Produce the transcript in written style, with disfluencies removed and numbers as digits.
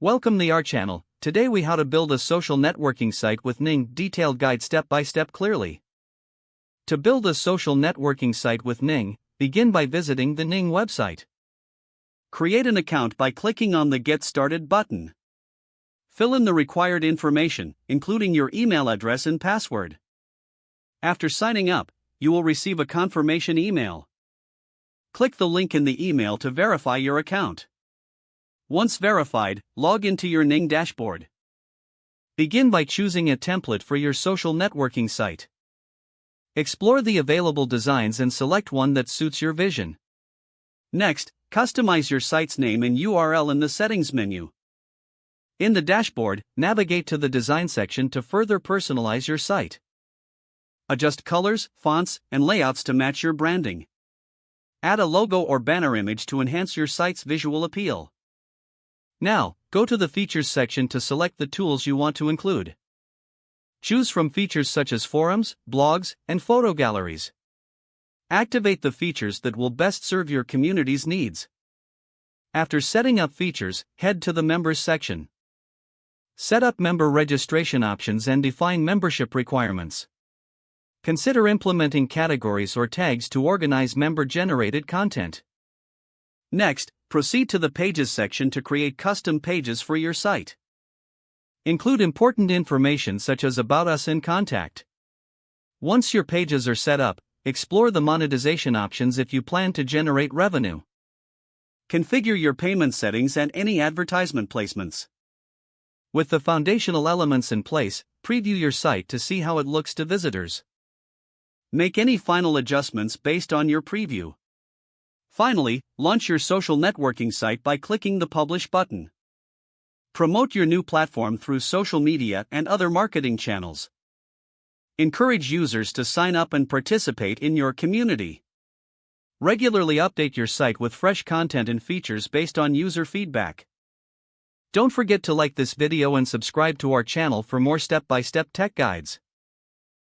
Welcome to our channel. Today we how to build a social networking site with Ning, detailed guide step by step clearly. To build a social networking site with Ning, begin by visiting the Ning website. Create an account by clicking on the Get Started button. Fill in the required information, including your email address and password. After signing up, you will receive a confirmation email. Click the link in the email to verify your account. Once verified, log into your Ning dashboard. Begin by choosing a template for your social networking site. Explore the available designs and select one that suits your vision. Next, customize your site's name and URL in the Settings menu. In the dashboard, navigate to the Design section to further personalize your site. Adjust colors, fonts, and layouts to match your branding. Add a logo or banner image to enhance your site's visual appeal. Now, go to the Features section to select the tools you want to include. Choose from features such as forums, blogs, and photo galleries. Activate the features that will best serve your community's needs. After setting up features, head to the Members section. Set up member registration options and define membership requirements. Consider implementing categories or tags to organize member-generated content. Next, proceed to the Pages section to create custom pages for your site. Include important information such as About Us and Contact. Once your pages are set up, explore the monetization options if you plan to generate revenue. Configure your payment settings and any advertisement placements. With the foundational elements in place, preview your site to see how it looks to visitors. Make any final adjustments based on your preview. Finally, launch your social networking site by clicking the Publish button. Promote your new platform through social media and other marketing channels. Encourage users to sign up and participate in your community. Regularly update your site with fresh content and features based on user feedback. Don't forget to like this video and subscribe to our channel for more step-by-step tech guides.